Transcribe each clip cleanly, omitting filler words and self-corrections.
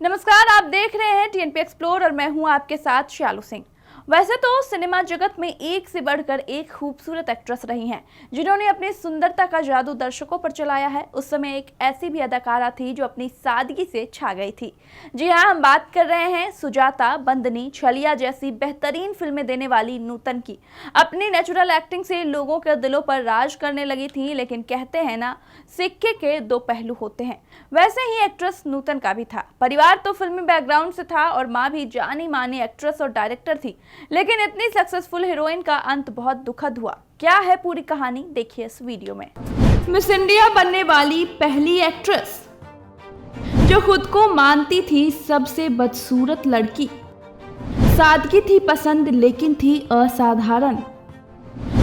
नमस्कार, आप देख रहे हैं टीएनपी एक्सप्लोर और मैं हूं आपके साथ शालू सिंह। वैसे तो सिनेमा जगत में एक से बढ़कर एक खूबसूरत एक्ट्रेस रही हैं, जिन्होंने अपनी सुंदरता का जादू दर्शकों पर चलाया है। उस समय एक ऐसी भी अदाकारा थी जो अपनी सादगी से छा गई थी। जी हाँ, हम बात कर रहे हैं सुजाता, बंदनी, छलिया जैसी बेहतरीन फिल्में देने वाली नूतन की। अपनी नेचुरल एक्टिंग से लोगों के दिलों पर राज करने लगी थी। लेकिन कहते हैं ना, सिक्के के दो पहलू होते हैं, वैसे ही एक्ट्रेस नूतन का भी था। परिवार तो फिल्मी बैकग्राउंड से था और माँ भी जानी मानी एक्ट्रेस और डायरेक्टर थी। लेकिन इतनी सक्सेसफुल हीरोइन का अंत बहुत दुखद हुआ। क्या है पूरी कहानी, देखिए इस वीडियो में। मिस इंडिया बनने वाली पहली एक्ट्रेस जो खुद को मानती थी सबसे बदसूरत लड़की। सादगी थी पसंद लेकिन थी असाधारण।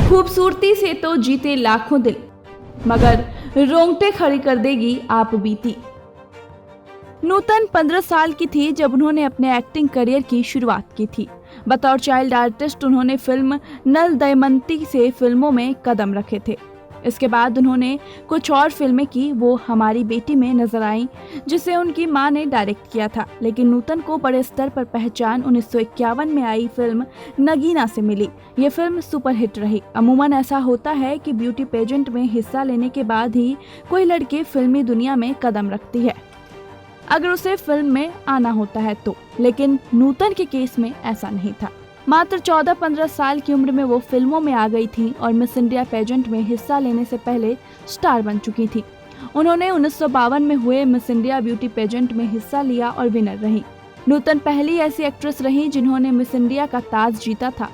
खूबसूरती से तो जीते लाखों दिल, मगर रोंगटे खड़ी कर देगी आप बीती। नूतन 15 साल की थी जब उन्होंने अपने एक्टिंग करियर की शुरुआत की थी। बतौर चाइल्ड आर्टिस्ट उन्होंने फिल्म नल दमयंती से फिल्मों में कदम रखे थे। इसके बाद उन्होंने कुछ और फिल्में की। वो हमारी बेटी में नजर आई, जिसे उनकी मां ने डायरेक्ट किया था। लेकिन नूतन को बड़े स्तर पर पहचान 1951 में आई फिल्म नगीना से मिली। ये फिल्म सुपरहिट रही। अमूमन ऐसा होता है कि ब्यूटी पेजेंट में हिस्सा लेने के बाद ही कोई लड़की फिल्मी दुनिया में कदम रखती है, अगर उसे फिल्म में आना होता है तो। लेकिन नूतन के केस में ऐसा नहीं था। मात्र 14-15 साल की उम्र में वो फिल्मों में आ गई थी और मिस इंडिया पेजेंट में हिस्सा लेने से पहले स्टार बन चुकी थी। उन्होंने 1952 में हुए मिस इंडिया ब्यूटी पेजेंट में हिस्सा लिया और विनर रही। नूतन पहली ऐसी एक्ट्रेस रही जिन्होंने मिस इंडिया का ताज जीता था।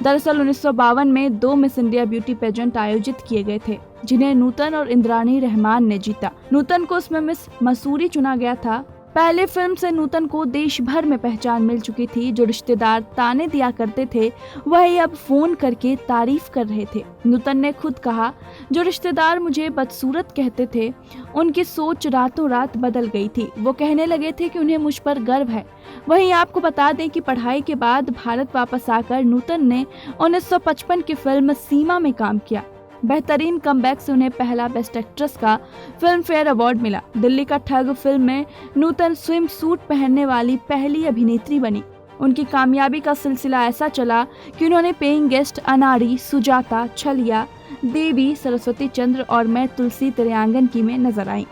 दरअसल 1952 में 2 मिस इंडिया ब्यूटी पेजेंट आयोजित किए गए थे, जिन्हें नूतन और इंद्राणी रहमान ने जीता। नूतन को उसमें मिस मसूरी चुना गया था। पहले फिल्म से नूतन को देश भर में पहचान मिल चुकी थी। जो रिश्तेदार ताने दिया करते थे, वही अब फोन करके तारीफ कर रहे थे। नूतन ने खुद कहा, जो रिश्तेदार मुझे बदसूरत कहते थे, उनकी सोच रातों रात बदल गई थी। वो कहने लगे थे कि उन्हें मुझ पर गर्व है। वहीं आपको बता दें कि पढ़ाई के बाद भारत वापस आकर नूतन ने 1955 की फिल्म सीमा में काम किया। बेहतरीन कमबैक से उन्हें पहला बेस्ट एक्ट्रेस का फिल्म फेयर अवार्ड मिला। दिल्ली का ठग फिल्म में नूतन स्विम सूट पहनने वाली पहली अभिनेत्री बनी। उनकी कामयाबी का सिलसिला ऐसा चला कि उन्होंने पेइंग गेस्ट, अनाड़ी, सुजाता, छलिया, देवी, सरस्वती चंद्र और मैं तुलसी तेरे आंगन की में नजर आई।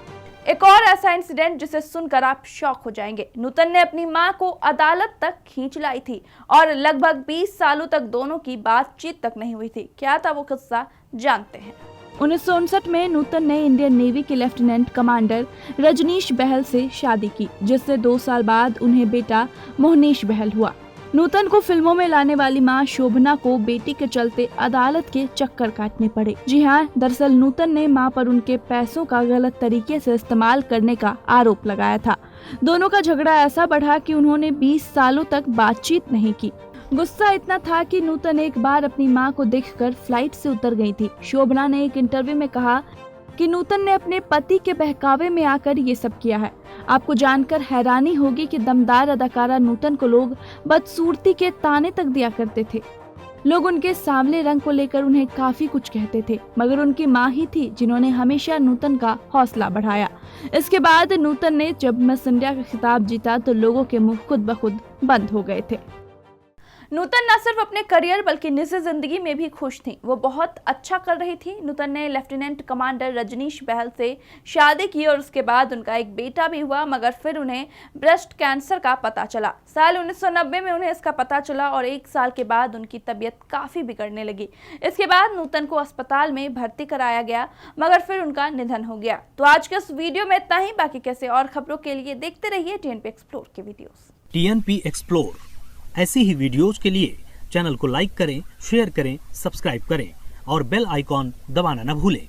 एक और ऐसा इंसिडेंट जिसे सुनकर आप शॉक हो जाएंगे। नूतन ने अपनी मां को अदालत तक खींच लाई थी और लगभग 20 सालों तक दोनों की बातचीत तक नहीं हुई थी। क्या था वो किस्सा, जानते हैं। 1959 में नूतन ने इंडियन नेवी के लेफ्टिनेंट कमांडर रजनीश बहल से शादी की, जिससे 2 साल बाद उन्हें बेटा मोहनीश बहल हुआ। नूतन को फिल्मों में लाने वाली मां शोभना को बेटी के चलते अदालत के चक्कर काटने पड़े। जी हाँ, दरअसल नूतन ने मां पर उनके पैसों का गलत तरीके से इस्तेमाल करने का आरोप लगाया था। दोनों का झगड़ा ऐसा बढ़ा कि उन्होंने 20 सालों तक बातचीत नहीं की। गुस्सा इतना था कि नूतन एक बार अपनी मां को देखकर फ्लाइट से उतर गई थी। शोभना ने एक इंटरव्यू में कहा कि नूतन ने अपने पति के बहकावे में आकर ये सब किया है। आपको जानकर हैरानी होगी कि दमदार अदाकारा नूतन को लोग बदसूरती के ताने तक दिया करते थे। लोग उनके सांवले रंग को लेकर उन्हें काफी कुछ कहते थे, मगर उनकी मां ही थी जिन्होंने हमेशा नूतन का हौसला बढ़ाया। इसके बाद नूतन ने जब मिस इंडिया का खिताब जीता तो लोगों के मुंह खुद ब खुद बंद हो गए थे। नूतन न सिर्फ अपने करियर बल्कि निजी जिंदगी में भी खुश थी। वो बहुत अच्छा कर रही थी। नूतन ने लेफ्टिनेंट कमांडर रजनीश बहल से शादी की और उसके बाद उनका एक बेटा भी हुआ, मगर फिर उन्हें ब्रेस्ट कैंसर का पता चला। साल 1990 में उन्हें इसका पता चला और 1 साल के बाद उनकी तबीयत काफी बिगड़ने लगी। इसके बाद नूतन को अस्पताल में भर्ती कराया गया, मगर फिर उनका निधन हो गया। तो आज के इस वीडियो में इतना ही। बाकी कैसे और खबरों के लिए देखते रहिए टीएनपी एक्सप्लोर के वीडियोस। टीएनपी एक्सप्लोर ऐसी ही वीडियोज के लिए चैनल को लाइक करें, शेयर करें, सब्सक्राइब करें और बेल आइकॉन दबाना न भूलें।